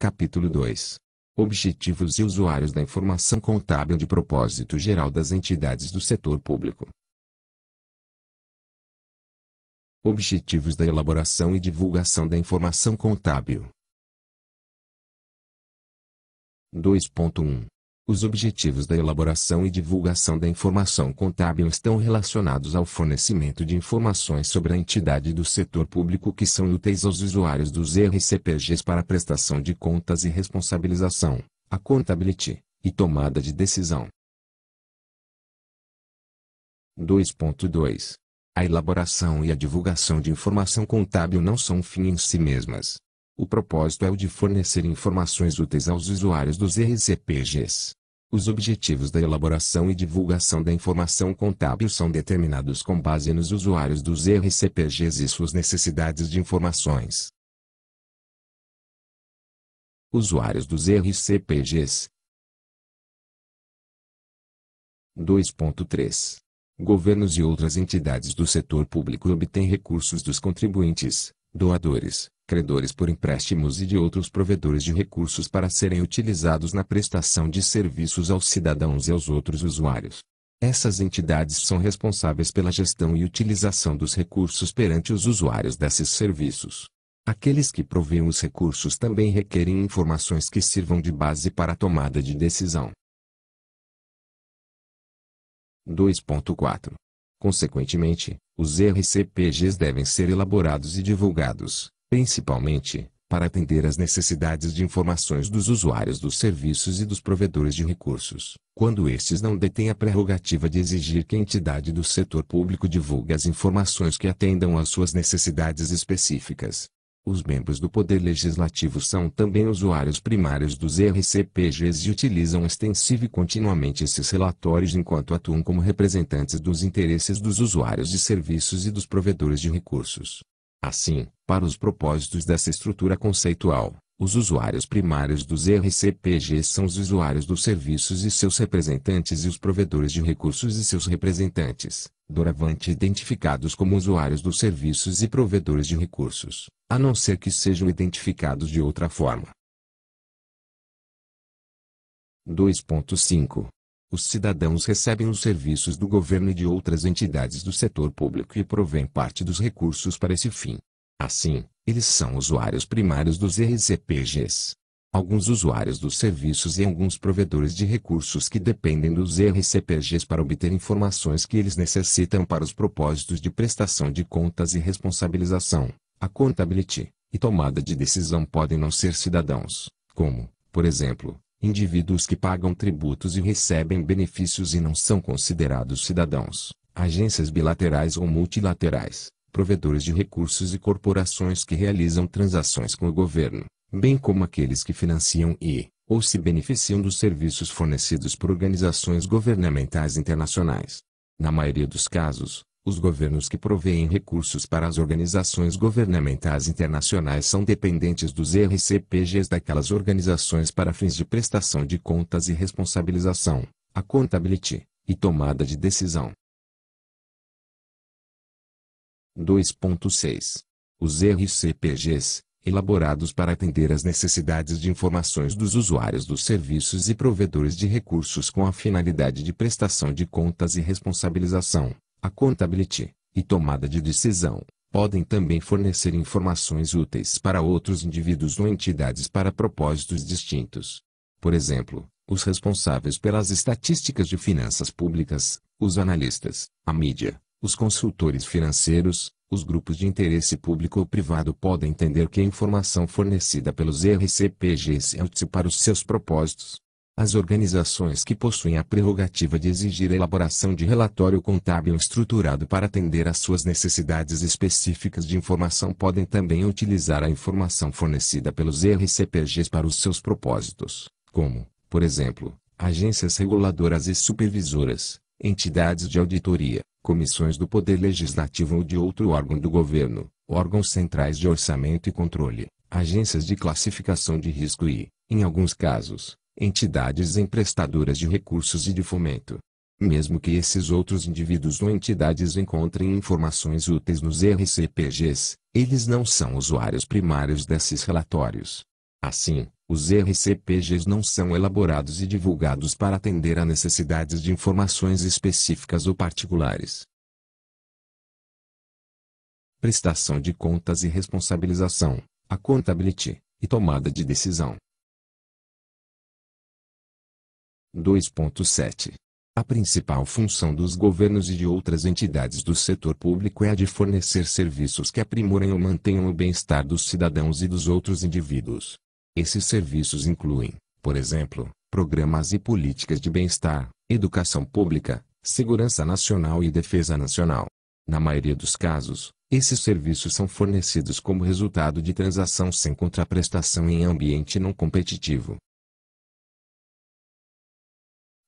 Capítulo 2. Objetivos e usuários da informação contábil de propósito geral das entidades do setor público. Objetivos da elaboração e divulgação da informação contábil. 2.1. Os objetivos da elaboração e divulgação da informação contábil estão relacionados ao fornecimento de informações sobre a entidade do setor público que são úteis aos usuários dos RCPGs para a prestação de contas e responsabilização, accountability, e tomada de decisão. 2.2. A elaboração e a divulgação de informação contábil não são um fim em si mesmas. O propósito é o de fornecer informações úteis aos usuários dos RCPGs. Os objetivos da elaboração e divulgação da informação contábil são determinados com base nos usuários dos RCPGs e suas necessidades de informações. Usuários dos RCPGs. 2.3. Governos e outras entidades do setor público obtêm recursos dos contribuintes, doadores, credores por empréstimos e de outros provedores de recursos para serem utilizados na prestação de serviços aos cidadãos e aos outros usuários. Essas entidades são responsáveis pela gestão e utilização dos recursos perante os usuários desses serviços. Aqueles que provêem os recursos também requerem informações que sirvam de base para a tomada de decisão. 2.4. Consequentemente, os RCPGs devem ser elaborados e divulgados, principalmente, para atender às necessidades de informações dos usuários dos serviços e dos provedores de recursos, quando estes não detêm a prerrogativa de exigir que a entidade do setor público divulgue as informações que atendam às suas necessidades específicas. Os membros do Poder Legislativo são também usuários primários dos RCPGs e utilizam extensivo e continuamente esses relatórios enquanto atuam como representantes dos interesses dos usuários de serviços e dos provedores de recursos. Assim, para os propósitos dessa estrutura conceitual, os usuários primários dos RCPGs são os usuários dos serviços e seus representantes e os provedores de recursos e seus representantes, doravante identificados como usuários dos serviços e provedores de recursos, a não ser que sejam identificados de outra forma. 2.5. Os cidadãos recebem os serviços do governo e de outras entidades do setor público e provêm parte dos recursos para esse fim. Assim, eles são usuários primários dos RCPGs. Alguns usuários dos serviços e alguns provedores de recursos que dependem dos RCPGs para obter informações que eles necessitam para os propósitos de prestação de contas e responsabilização, accountability, e tomada de decisão podem não ser cidadãos, como, por exemplo, indivíduos que pagam tributos e recebem benefícios e não são considerados cidadãos, agências bilaterais ou multilaterais, provedores de recursos e corporações que realizam transações com o governo, bem como aqueles que financiam ou se beneficiam dos serviços fornecidos por organizações governamentais internacionais. Na maioria dos casos, os governos que provêem recursos para as organizações governamentais internacionais são dependentes dos RCPGs daquelas organizações para fins de prestação de contas e responsabilização, accountability, e tomada de decisão. 2.6. Os RCPGs, elaborados para atender às necessidades de informações dos usuários dos serviços e provedores de recursos com a finalidade de prestação de contas e responsabilização, accountability, e tomada de decisão, podem também fornecer informações úteis para outros indivíduos ou entidades para propósitos distintos. Por exemplo, os responsáveis pelas estatísticas de finanças públicas, os analistas, a mídia, os consultores financeiros, os grupos de interesse público ou privado podem entender que a informação fornecida pelos RCPGs é útil para os seus propósitos. As organizações que possuem a prerrogativa de exigir a elaboração de relatório contábil estruturado para atender às suas necessidades específicas de informação podem também utilizar a informação fornecida pelos RCPGs para os seus propósitos, como, por exemplo, agências reguladoras e supervisoras, entidades de auditoria, comissões do Poder Legislativo ou de outro órgão do governo, órgãos centrais de orçamento e controle, agências de classificação de risco e, em alguns casos, entidades emprestadoras de recursos e de fomento. Mesmo que esses outros indivíduos ou entidades encontrem informações úteis nos RCPGs, eles não são usuários primários desses relatórios. Assim, Os RCPGs não são elaborados e divulgados para atender a necessidades de informações específicas ou particulares. Prestação de contas e responsabilização, accountability, e tomada de decisão. 2.7. A principal função dos governos e de outras entidades do setor público é a de fornecer serviços que aprimorem ou mantenham o bem-estar dos cidadãos e dos outros indivíduos. Esses serviços incluem, por exemplo, programas e políticas de bem-estar, educação pública, segurança nacional e defesa nacional. Na maioria dos casos, esses serviços são fornecidos como resultado de transação sem contraprestação em ambiente não competitivo.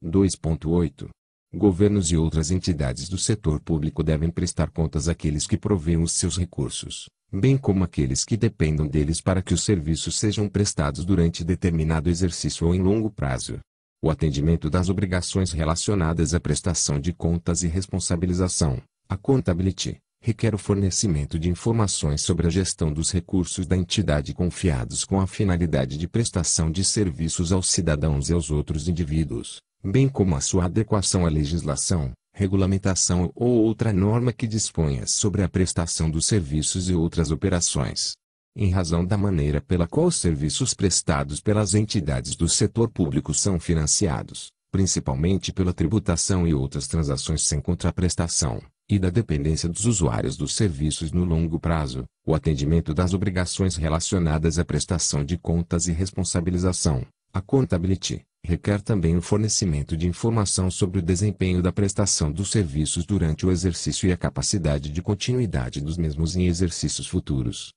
2.8. Governos e outras entidades do setor público devem prestar contas àqueles que provêem os seus recursos, bem como àqueles que dependam deles para que os serviços sejam prestados durante determinado exercício ou em longo prazo. O atendimento das obrigações relacionadas à prestação de contas e responsabilização, accountability, requer o fornecimento de informações sobre a gestão dos recursos da entidade confiados com a finalidade de prestação de serviços aos cidadãos e aos outros indivíduos, bem como a sua adequação à legislação, regulamentação ou outra norma que disponha sobre a prestação dos serviços e outras operações. Em razão da maneira pela qual os serviços prestados pelas entidades do setor público são financiados, principalmente pela tributação e outras transações sem contraprestação, e da dependência dos usuários dos serviços no longo prazo, o atendimento das obrigações relacionadas à prestação de contas e responsabilização, accountability, requer também o fornecimento de informação sobre o desempenho da prestação dos serviços durante o exercício e a capacidade de continuidade dos mesmos em exercícios futuros.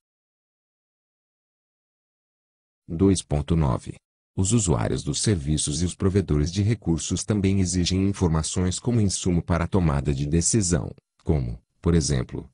2.9. Os usuários dos serviços e os provedores de recursos também exigem informações como insumo para a tomada de decisão, como, por exemplo,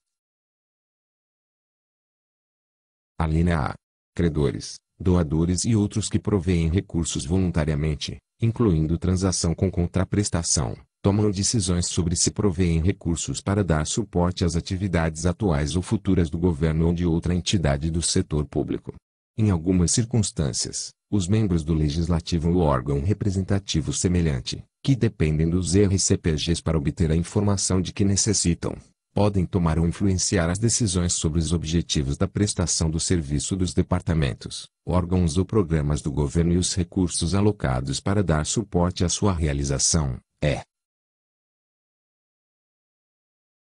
a linha A. Credores, doadores e outros que proveem recursos voluntariamente, incluindo transação com contraprestação, tomam decisões sobre se proveem recursos para dar suporte às atividades atuais ou futuras do governo ou de outra entidade do setor público. Em algumas circunstâncias, os membros do legislativo ou órgão representativo semelhante, que dependem dos RCPGs para obter a informação de que necessitam, podem tomar ou influenciar as decisões sobre os objetivos da prestação do serviço dos departamentos, órgãos ou programas do governo e os recursos alocados para dar suporte à sua realização.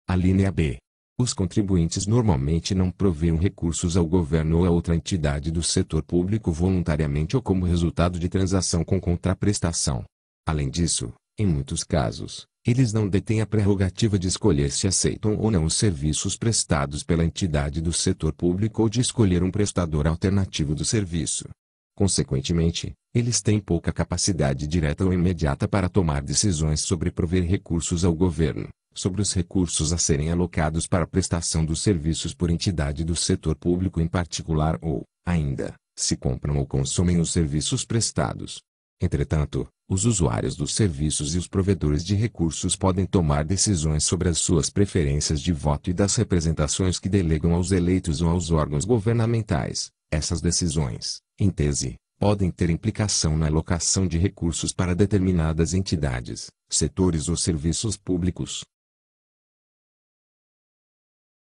A linha B. Os contribuintes normalmente não provêem recursos ao governo ou a outra entidade do setor público voluntariamente ou como resultado de transação com contraprestação. Além disso, em muitos casos, eles não detêm a prerrogativa de escolher se aceitam ou não os serviços prestados pela entidade do setor público ou de escolher um prestador alternativo do serviço. Consequentemente, eles têm pouca capacidade direta ou imediata para tomar decisões sobre prover recursos ao governo, sobre os recursos a serem alocados para a prestação dos serviços por entidade do setor público em particular ou, ainda, se compram ou consomem os serviços prestados. Entretanto, os usuários dos serviços e os provedores de recursos podem tomar decisões sobre as suas preferências de voto e das representações que delegam aos eleitos ou aos órgãos governamentais. Essas decisões, em tese, podem ter implicação na alocação de recursos para determinadas entidades, setores ou serviços públicos.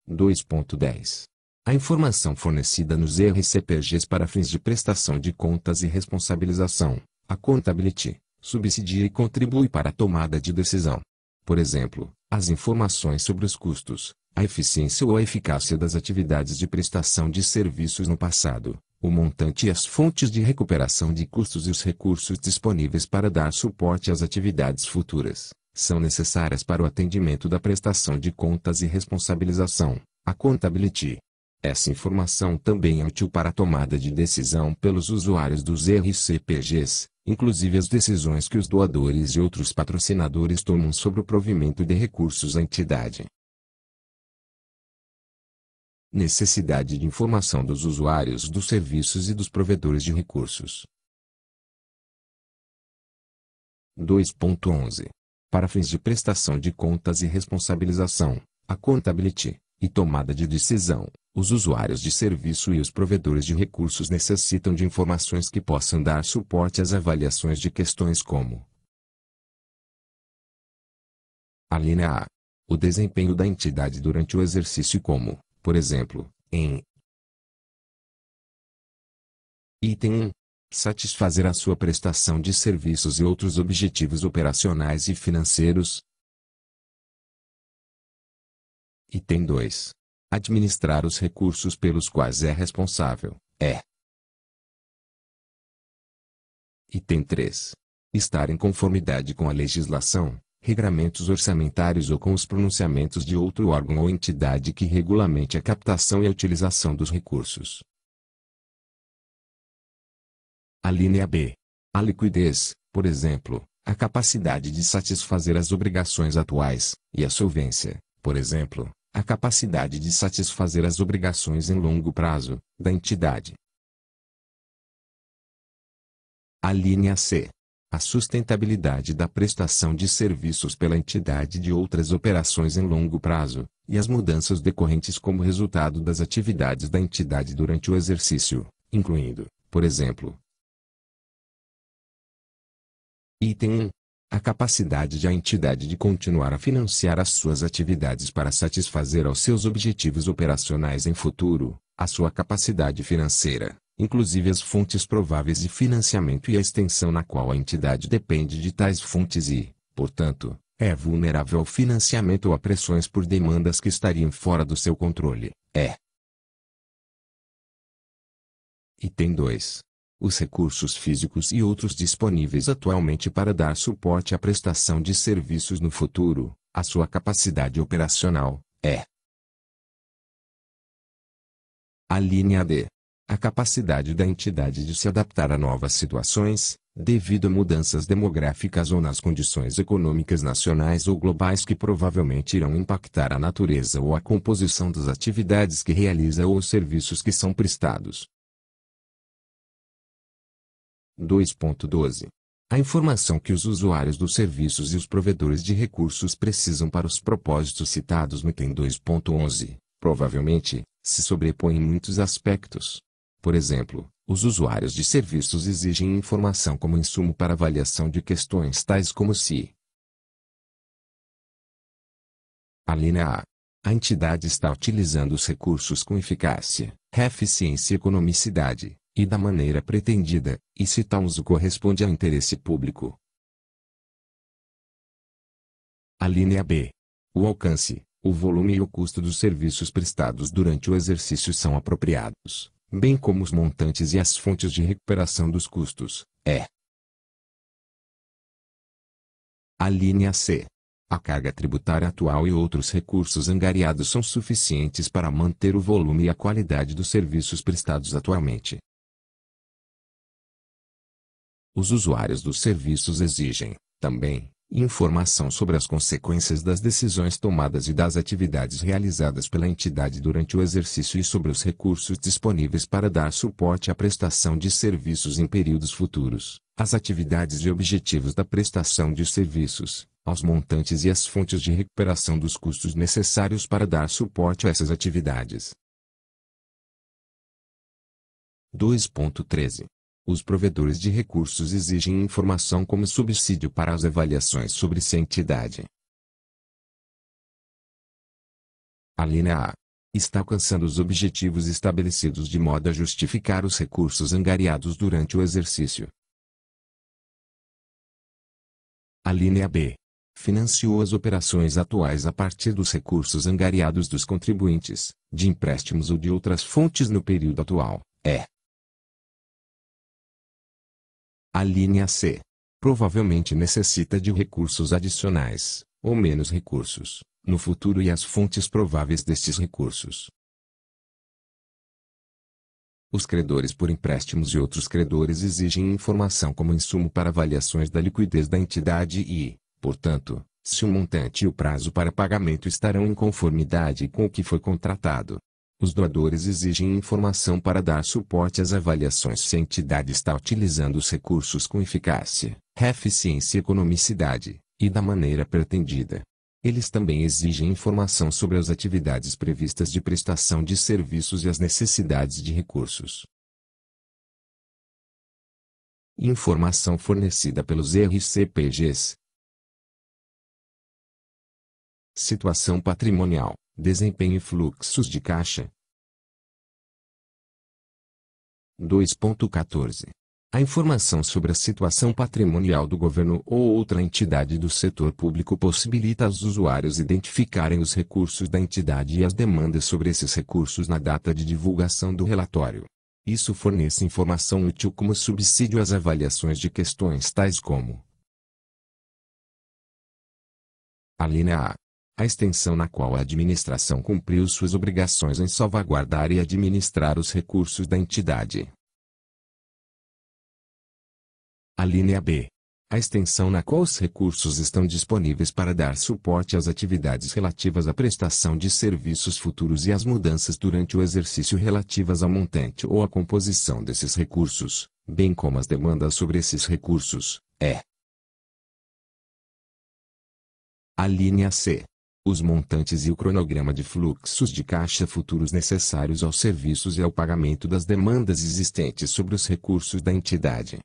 2.10. A informação fornecida nos RCPGs para fins de prestação de contas e responsabilização, accountability, subsidia e contribui para a tomada de decisão. Por exemplo, as informações sobre os custos, a eficiência ou a eficácia das atividades de prestação de serviços no passado, o montante e as fontes de recuperação de custos e os recursos disponíveis para dar suporte às atividades futuras, são necessárias para o atendimento da prestação de contas e responsabilização, accountability. Essa informação também é útil para a tomada de decisão pelos usuários dos RCPGs, inclusive as decisões que os doadores e outros patrocinadores tomam sobre o provimento de recursos à entidade. Necessidade de informação dos usuários dos serviços e dos provedores de recursos. 2.11. Para fins de prestação de contas e responsabilização, accountability, e tomada de decisão. Os usuários de serviço e os provedores de recursos necessitam de informações que possam dar suporte às avaliações de questões como: a linha A. O desempenho da entidade durante o exercício como, por exemplo, em item 1. Satisfazer a sua prestação de serviços e outros objetivos operacionais e financeiros. Item 2. Administrar os recursos pelos quais é responsável. Item 3. Estar em conformidade com a legislação, regramentos orçamentários ou com os pronunciamentos de outro órgão ou entidade que regulamente a captação e a utilização dos recursos. A linha B. A liquidez, por exemplo, a capacidade de satisfazer as obrigações atuais, e a solvência, por exemplo, a capacidade de satisfazer as obrigações em longo prazo, da entidade. A linha C. A sustentabilidade da prestação de serviços pela entidade de outras operações em longo prazo, e as mudanças decorrentes como resultado das atividades da entidade durante o exercício, incluindo, por exemplo, item 1. A capacidade da entidade de continuar a financiar as suas atividades para satisfazer aos seus objetivos operacionais em futuro, a sua capacidade financeira, inclusive as fontes prováveis de financiamento e a extensão na qual a entidade depende de tais fontes e, portanto, é vulnerável ao financiamento ou a pressões por demandas que estariam fora do seu controle. Item 2. Os recursos físicos e outros disponíveis atualmente para dar suporte à prestação de serviços no futuro, a sua capacidade operacional. A linha D. A capacidade da entidade de se adaptar a novas situações, devido a mudanças demográficas ou nas condições econômicas nacionais ou globais que provavelmente irão impactar a natureza ou a composição das atividades que realiza ou os serviços que são prestados. 2.12. A informação que os usuários dos serviços e os provedores de recursos precisam para os propósitos citados no item 2.11, provavelmente, se sobrepõe em muitos aspectos. Por exemplo, os usuários de serviços exigem informação como insumo para avaliação de questões tais como se a linha A. A entidade está utilizando os recursos com eficácia, eficiência e economicidade, e da maneira pretendida, e se tal uso corresponde ao interesse público. A linha B. O alcance, o volume e o custo dos serviços prestados durante o exercício são apropriados, bem como os montantes e as fontes de recuperação dos custos. A linha C. A carga tributária atual e outros recursos angariados são suficientes para manter o volume e a qualidade dos serviços prestados atualmente. Os usuários dos serviços exigem, também, informação sobre as consequências das decisões tomadas e das atividades realizadas pela entidade durante o exercício e sobre os recursos disponíveis para dar suporte à prestação de serviços em períodos futuros, às atividades e objetivos da prestação de serviços, aos montantes e às fontes de recuperação dos custos necessários para dar suporte a essas atividades. 2.13. Os provedores de recursos exigem informação como subsídio para as avaliações sobre se a entidade. A linha A. Está alcançando os objetivos estabelecidos de modo a justificar os recursos angariados durante o exercício. A linha B. Financiou as operações atuais a partir dos recursos angariados dos contribuintes, de empréstimos ou de outras fontes no período atual. A linha C. Provavelmente necessita de recursos adicionais, ou menos recursos, no futuro e as fontes prováveis destes recursos. Os credores por empréstimos e outros credores exigem informação como insumo para avaliações da liquidez da entidade e, portanto, se o montante e o prazo para pagamento estarão em conformidade com o que foi contratado. Os doadores exigem informação para dar suporte às avaliações se a entidade está utilizando os recursos com eficácia, eficiência e economicidade, e da maneira pretendida. Eles também exigem informação sobre as atividades previstas de prestação de serviços e as necessidades de recursos. Informação fornecida pelos RCPGs. Situação patrimonial, desempenho e fluxos de caixa. 2.14. A informação sobre a situação patrimonial do governo ou outra entidade do setor público possibilita aos usuários identificarem os recursos da entidade e as demandas sobre esses recursos na data de divulgação do relatório. Isso fornece informação útil como subsídio às avaliações de questões tais como: a linha A. A extensão na qual a administração cumpriu suas obrigações em salvaguardar e administrar os recursos da entidade. A linha B. A extensão na qual os recursos estão disponíveis para dar suporte às atividades relativas à prestação de serviços futuros e às mudanças durante o exercício relativas ao montante ou à composição desses recursos, bem como as demandas sobre esses recursos, é. A linha C. Os montantes e o cronograma de fluxos de caixa futuros necessários aos serviços e ao pagamento das demandas existentes sobre os recursos da entidade.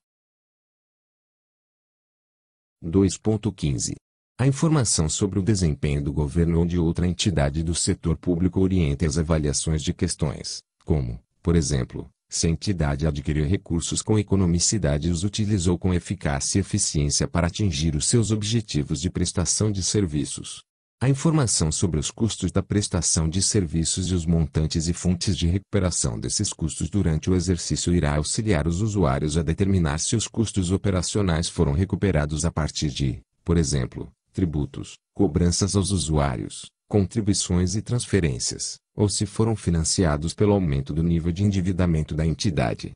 2.15. A informação sobre o desempenho do governo ou de outra entidade do setor público orienta as avaliações de questões, como, por exemplo, se a entidade adquiriu recursos com economicidade e os utilizou com eficácia e eficiência para atingir os seus objetivos de prestação de serviços. A informação sobre os custos da prestação de serviços e os montantes e fontes de recuperação desses custos durante o exercício irá auxiliar os usuários a determinar se os custos operacionais foram recuperados a partir de, por exemplo, tributos, cobranças aos usuários, contribuições e transferências, ou se foram financiados pelo aumento do nível de endividamento da entidade.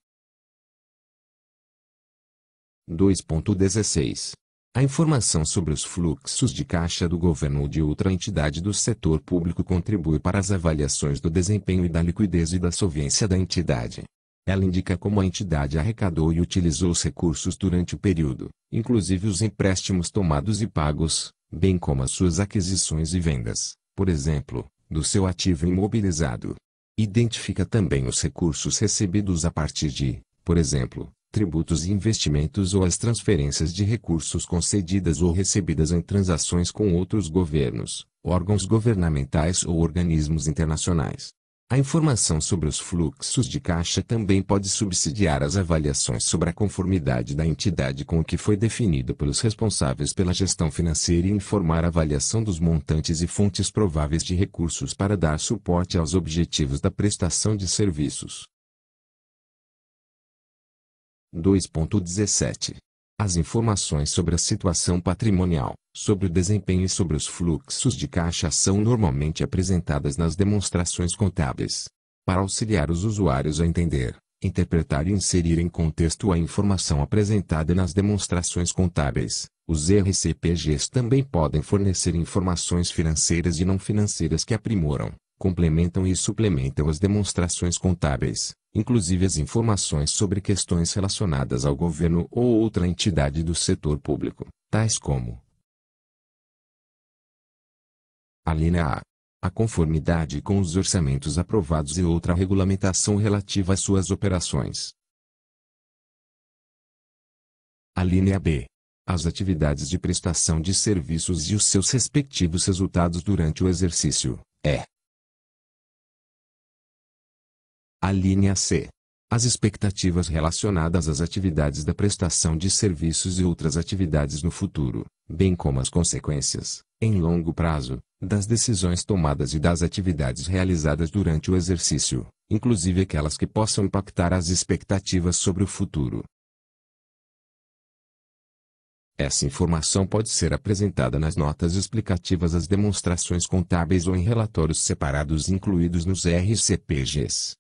2.16. A informação sobre os fluxos de caixa do governo ou de outra entidade do setor público contribui para as avaliações do desempenho e da liquidez e da solvência da entidade. Ela indica como a entidade arrecadou e utilizou os recursos durante o período, inclusive os empréstimos tomados e pagos, bem como as suas aquisições e vendas, por exemplo, do seu ativo imobilizado. Identifica também os recursos recebidos a partir de, por exemplo, tributos e investimentos ou as transferências de recursos concedidas ou recebidas em transações com outros governos, órgãos governamentais ou organismos internacionais. A informação sobre os fluxos de caixa também pode subsidiar as avaliações sobre a conformidade da entidade com o que foi definido pelos responsáveis pela gestão financeira e informar a avaliação dos montantes e fontes prováveis de recursos para dar suporte aos objetivos da prestação de serviços. 2.17. As informações sobre a situação patrimonial, sobre o desempenho e sobre os fluxos de caixa são normalmente apresentadas nas demonstrações contábeis. Para auxiliar os usuários a entender, interpretar e inserir em contexto a informação apresentada nas demonstrações contábeis, os RCPGs também podem fornecer informações financeiras e não financeiras que aprimoram, complementam e suplementam as demonstrações contábeis, inclusive as informações sobre questões relacionadas ao governo ou outra entidade do setor público, tais como: a linha A. A conformidade com os orçamentos aprovados e outra regulamentação relativa às suas operações. A linha B. As atividades de prestação de serviços e os seus respectivos resultados durante o exercício, é. A linha C. As expectativas relacionadas às atividades da prestação de serviços e outras atividades no futuro, bem como as consequências, em longo prazo, das decisões tomadas e das atividades realizadas durante o exercício, inclusive aquelas que possam impactar as expectativas sobre o futuro. Essa informação pode ser apresentada nas notas explicativas às demonstrações contábeis ou em relatórios separados incluídos nos RCPGs.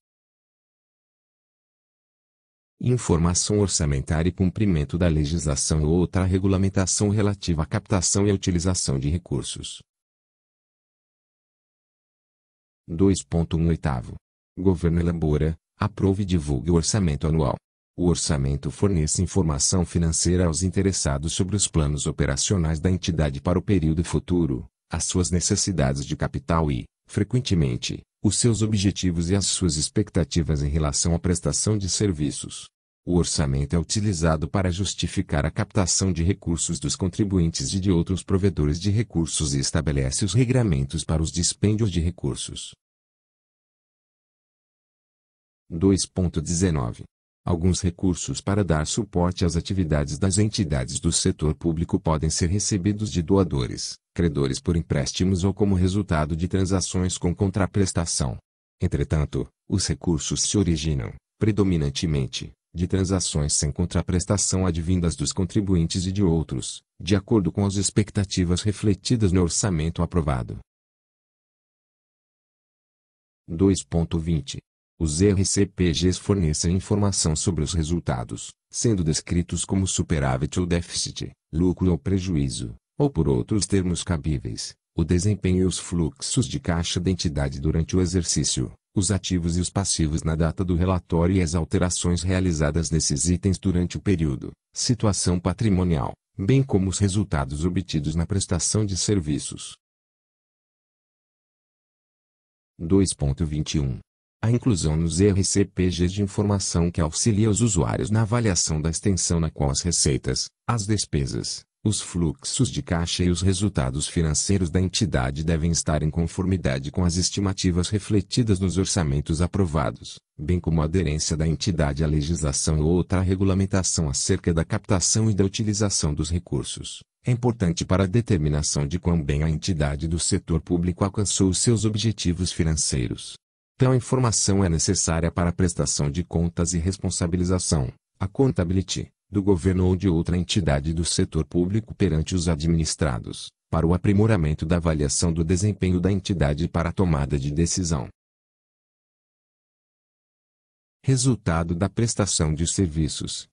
Informação orçamentária e cumprimento da legislação ou outra regulamentação relativa à captação e à utilização de recursos. 2.18. O governo elabora, aprova e divulga o orçamento anual. O orçamento fornece informação financeira aos interessados sobre os planos operacionais da entidade para o período futuro, as suas necessidades de capital e, frequentemente, os seus objetivos e as suas expectativas em relação à prestação de serviços. O orçamento é utilizado para justificar a captação de recursos dos contribuintes e de outros provedores de recursos e estabelece os regramentos para os dispêndios de recursos. 2.19. Alguns recursos para dar suporte às atividades das entidades do setor público podem ser recebidos de doadores, credores por empréstimos ou como resultado de transações com contraprestação. Entretanto, os recursos se originam, predominantemente, de transações sem contraprestação advindas dos contribuintes e de outros, de acordo com as expectativas refletidas no orçamento aprovado. 2.20. Os RCPGs fornecem informação sobre os resultados, sendo descritos como superávit ou déficit, lucro ou prejuízo, ou por outros termos cabíveis, o desempenho e os fluxos de caixa da entidade durante o exercício, os ativos e os passivos na data do relatório e as alterações realizadas nesses itens durante o período, situação patrimonial, bem como os resultados obtidos na prestação de serviços. 2.21. A inclusão nos RCPGs de informação que auxilia os usuários na avaliação da extensão na qual as receitas, as despesas, os fluxos de caixa e os resultados financeiros da entidade devem estar em conformidade com as estimativas refletidas nos orçamentos aprovados, bem como a aderência da entidade à legislação ou outra regulamentação acerca da captação e da utilização dos recursos. É importante para a determinação de quão bem a entidade do setor público alcançou os seus objetivos financeiros. Tal informação é necessária para a prestação de contas e responsabilização, a accountability, do governo ou de outra entidade do setor público perante os administrados, para o aprimoramento da avaliação do desempenho da entidade e para a tomada de decisão. Resultado da prestação de serviços.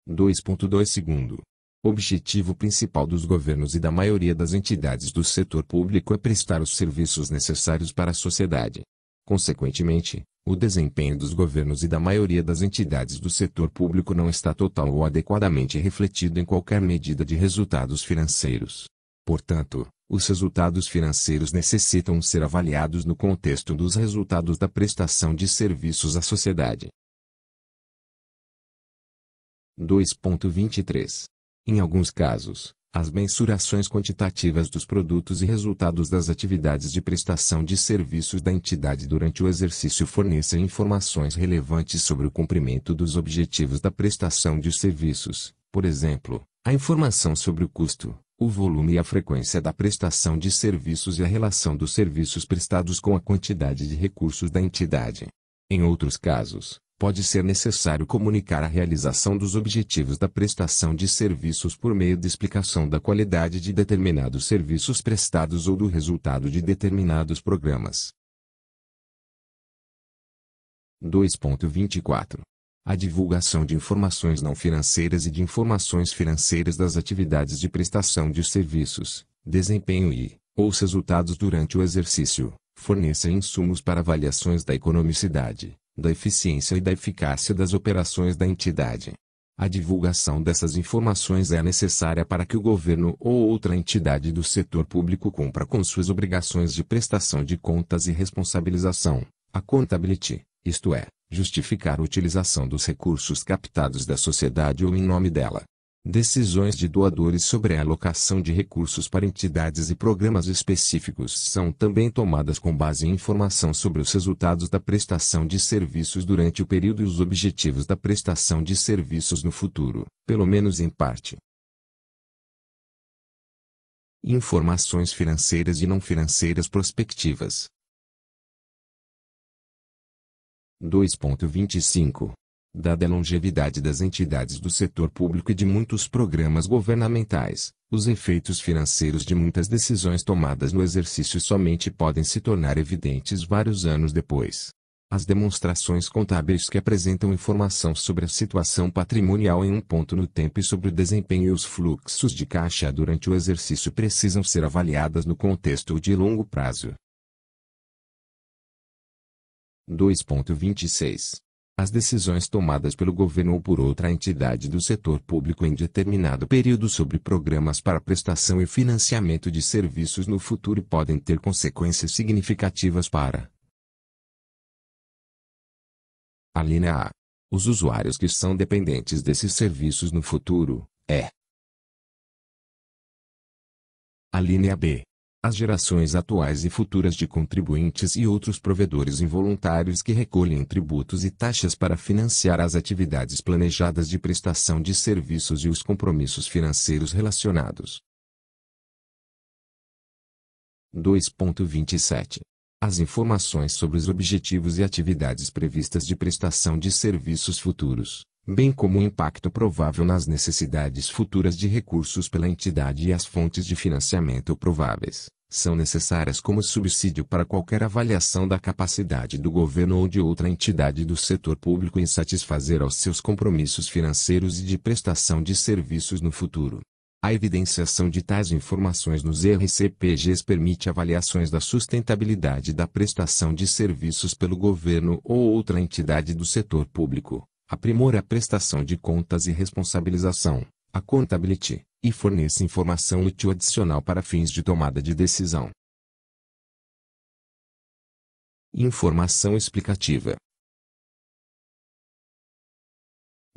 2.2 Segundo. O objetivo principal dos governos e da maioria das entidades do setor público é prestar os serviços necessários para a sociedade. Consequentemente, o desempenho dos governos e da maioria das entidades do setor público não está total ou adequadamente refletido em qualquer medida de resultados financeiros. Portanto, os resultados financeiros necessitam ser avaliados no contexto dos resultados da prestação de serviços à sociedade. 2.23. Em alguns casos, as mensurações quantitativas dos produtos e resultados das atividades de prestação de serviços da entidade durante o exercício fornecem informações relevantes sobre o cumprimento dos objetivos da prestação de serviços. Por exemplo, a informação sobre o custo, o volume e a frequência da prestação de serviços e a relação dos serviços prestados com a quantidade de recursos da entidade. Em outros casos, pode ser necessário comunicar a realização dos objetivos da prestação de serviços por meio de explicação da qualidade de determinados serviços prestados ou do resultado de determinados programas. 2.24. A divulgação de informações não financeiras e de informações financeiras das atividades de prestação de serviços, desempenho ou resultados durante o exercício, fornecem insumos para avaliações da economicidade, da eficiência e da eficácia das operações da entidade. A divulgação dessas informações é necessária para que o governo ou outra entidade do setor público cumpra com suas obrigações de prestação de contas e responsabilização, a accountability, isto é, justificar a utilização dos recursos captados da sociedade ou em nome dela. Decisões de doadores sobre a alocação de recursos para entidades e programas específicos são também tomadas com base em informação sobre os resultados da prestação de serviços durante o período e os objetivos da prestação de serviços no futuro, pelo menos em parte. Informações financeiras e não financeiras prospectivas. 2.25. Dada a longevidade das entidades do setor público e de muitos programas governamentais, os efeitos financeiros de muitas decisões tomadas no exercício somente podem se tornar evidentes vários anos depois. As demonstrações contábeis que apresentam informação sobre a situação patrimonial em um ponto no tempo e sobre o desempenho e os fluxos de caixa durante o exercício precisam ser avaliadas no contexto de longo prazo. 2.26. As decisões tomadas pelo governo ou por outra entidade do setor público em determinado período sobre programas para prestação e financiamento de serviços no futuro podem ter consequências significativas para a linha A. Os usuários que são dependentes desses serviços no futuro, a linha B. As gerações atuais e futuras de contribuintes e outros provedores involuntários que recolhem tributos e taxas para financiar as atividades planejadas de prestação de serviços e os compromissos financeiros relacionados. 2.27. As informações sobre os objetivos e atividades previstas de prestação de serviços futuros, bem como o impacto provável nas necessidades futuras de recursos pela entidade e as fontes de financiamento prováveis, são necessárias como subsídio para qualquer avaliação da capacidade do governo ou de outra entidade do setor público em satisfazer aos seus compromissos financeiros e de prestação de serviços no futuro. A evidenciação de tais informações nos RCPGs permite avaliações da sustentabilidade da prestação de serviços pelo governo ou outra entidade do setor público, aprimora a prestação de contas e responsabilização, accountability, e fornece informação útil adicional para fins de tomada de decisão. Informação explicativa.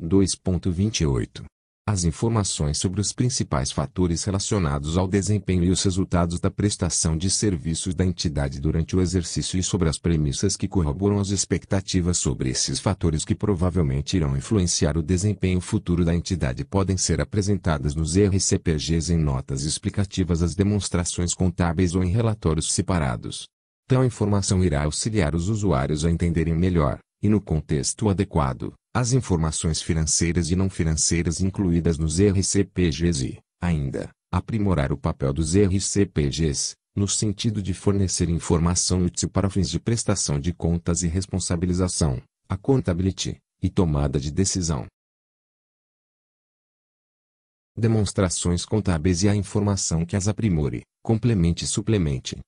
2.28. As informações sobre os principais fatores relacionados ao desempenho e os resultados da prestação de serviços da entidade durante o exercício e sobre as premissas que corroboram as expectativas sobre esses fatores que provavelmente irão influenciar o desempenho futuro da entidade podem ser apresentadas nos RCPGs em notas explicativas às demonstrações contábeis ou em relatórios separados. Tal informação irá auxiliar os usuários a entenderem melhor, e no contexto adequado, as informações financeiras e não financeiras incluídas nos RCPGs e, ainda, aprimorar o papel dos RCPGs, no sentido de fornecer informação útil para fins de prestação de contas e responsabilização, accountability, e tomada de decisão. Demonstrações contábeis e a informação que as aprimore, complemente e suplemente.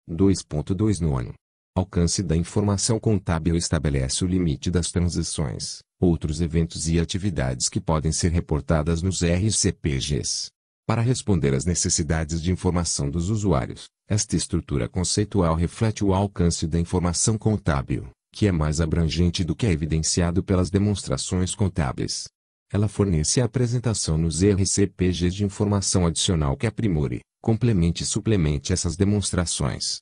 2.29. Alcance da informação contábil estabelece o limite das transações, outros eventos e atividades que podem ser reportadas nos RCPGs. Para responder às necessidades de informação dos usuários, esta estrutura conceitual reflete o alcance da informação contábil, que é mais abrangente do que é evidenciado pelas demonstrações contábeis. Ela fornece a apresentação nos RCPGs de informação adicional que aprimore, complemente e suplemente essas demonstrações.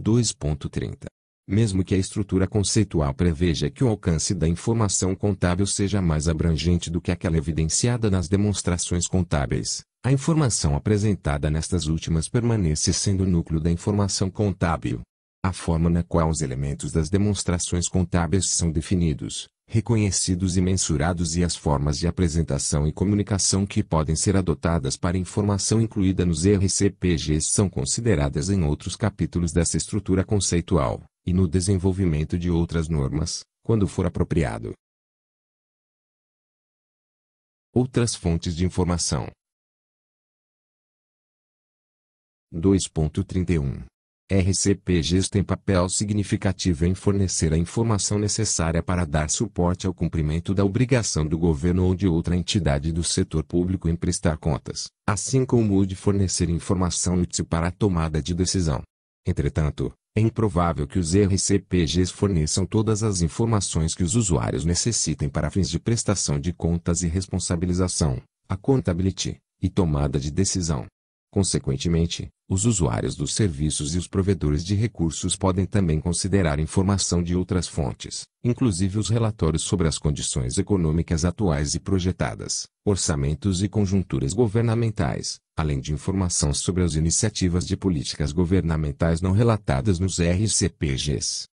2.30. Mesmo que a estrutura conceitual preveja que o alcance da informação contábil seja mais abrangente do que aquela evidenciada nas demonstrações contábeis, a informação apresentada nestas últimas permanece sendo o núcleo da informação contábil. A forma na qual os elementos das demonstrações contábeis são definidos, reconhecidos e mensurados e as formas de apresentação e comunicação que podem ser adotadas para a informação incluída nos RCPGs são consideradas em outros capítulos dessa estrutura conceitual, e no desenvolvimento de outras normas, quando for apropriado. Outras fontes de informação. 2.31. RCPGs têm papel significativo em fornecer a informação necessária para dar suporte ao cumprimento da obrigação do governo ou de outra entidade do setor público em prestar contas, assim como o de fornecer informação útil para a tomada de decisão. Entretanto, é improvável que os RCPGs forneçam todas as informações que os usuários necessitem para fins de prestação de contas e responsabilização, accountability, e tomada de decisão. Consequentemente, os usuários dos serviços e os provedores de recursos podem também considerar informação de outras fontes, inclusive os relatórios sobre as condições econômicas atuais e projetadas, orçamentos e conjunturas governamentais, além de informação sobre as iniciativas de políticas governamentais não relatadas nos RCPGs.